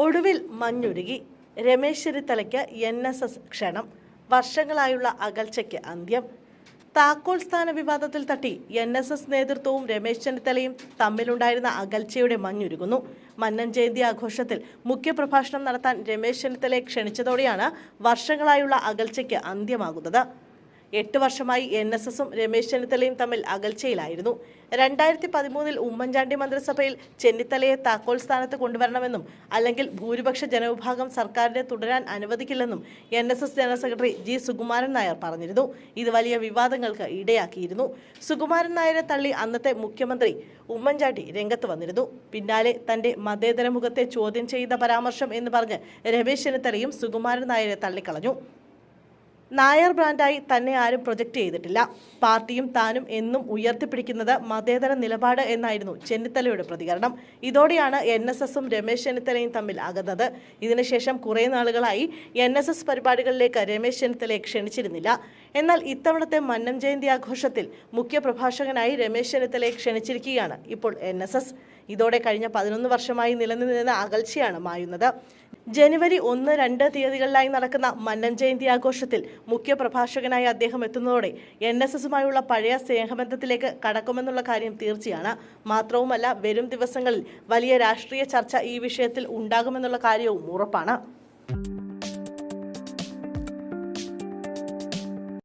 ഒടുവിൽ മഞ്ഞുരുകി. രമേശ് ചെന്നിത്തലയ്ക്ക് NSS ക്ഷണം. വർഷങ്ങളായുള്ള അകൽച്ചയ്ക്ക് അന്ത്യം. താക്കോൽ സ്ഥാന വിവാദത്തിൽ തട്ടി NSS നേതൃത്വവും രമേശ് ചെന്നിത്തലയും തമ്മിലുണ്ടായിരുന്ന അകൽച്ചയുടെ മഞ്ഞുരുകുന്നു. മന്നൻ ജയന്തി ആഘോഷത്തിൽ മുഖ്യപ്രഭാഷണം നടത്താൻ രമേശ് ചെന്നിത്തലയെ ക്ഷണിച്ചതോടെയാണ് വർഷങ്ങളായുള്ള അകൽച്ചയ്ക്ക് അന്ത്യമാകുന്നത്. 8 വർഷമായി NSSും രമേശ് ചെന്നിത്തലയും തമ്മിൽ അകൽച്ചയിലായിരുന്നു. 2013 ഉമ്മൻചാണ്ടി മന്ത്രിസഭയിൽ ചെന്നിത്തലയെ താക്കോൽ സ്ഥാനത്ത് കൊണ്ടുവരണമെന്നും അല്ലെങ്കിൽ ഭൂരിപക്ഷ ജനവിഭാഗം സർക്കാരിനെ തുടരാൻ അനുവദിക്കില്ലെന്നും NSS general secretary G. Sukumaran Nair പറഞ്ഞിരുന്നു. ഇത് വലിയ വിവാദങ്ങൾക്ക് ഇടയാക്കിയിരുന്നു. സുകുമാരൻ നായരെ തള്ളി അന്നത്തെ മുഖ്യമന്ത്രി ഉമ്മൻചാണ്ടി രംഗത്ത് വന്നിരുന്നു. പിന്നാലെ തന്റെ മതേതര മുഖത്തെ ചോദ്യം ചെയ്ത പരാമർശം എന്ന് പറഞ്ഞ് രമേശ് ചെന്നിത്തലയും സുകുമാരൻ നായരെ തള്ളിക്കളഞ്ഞു. നായർ ബ്രാൻഡായി തന്നെ ആരും പ്രൊജക്റ്റ് ചെയ്തിട്ടില്ല. പാർട്ടിയും താനും എന്നും ഉയർത്തിപ്പിടിക്കുന്നത് മതേതര നിലപാട് എന്നായിരുന്നു ചെന്നിത്തലയുടെ പ്രതികരണം. ഇതോടെയാണ് NSSും രമേശ് ചെന്നിത്തലയും തമ്മിൽ അകന്നത്. ഇതിനുശേഷം കുറേ നാളുകളായി NSS പരിപാടികളിലേക്ക് രമേശ് ചെന്നിത്തലയെ ക്ഷണിച്ചിരുന്നില്ല. എന്നാൽ ഇത്തവണത്തെ മന്നം ജയന്തി ആഘോഷത്തിൽ മുഖ്യപ്രഭാഷകനായി രമേശ് ചെന്നിത്തലയെ ക്ഷണിച്ചിരിക്കുകയാണ് ഇപ്പോൾ NSS. ഇതോടെ കഴിഞ്ഞ 11 വർഷമായി നിലനിന്നിരുന്ന അകൽച്ചയാണ് മായുന്നത്. ജനുവരി 1, 2 തീയതികളിലായി നടക്കുന്ന മന്നൻ ജയന്തി ആഘോഷത്തിൽ മുഖ്യപ്രഭാഷകനായി അദ്ദേഹം എത്തുന്നതോടെ NSSുമായുള്ള പഴയ സ്നേഹബന്ധത്തിലേക്ക് കടക്കുമെന്നുള്ള കാര്യം തീർച്ചയാണ്. മാത്രവുമല്ല, വരും ദിവസങ്ങളിൽ വലിയ രാഷ്ട്രീയ ചർച്ച ഈ വിഷയത്തിൽ ഉണ്ടാകുമെന്നുള്ള കാര്യവും ഉറപ്പാണ്.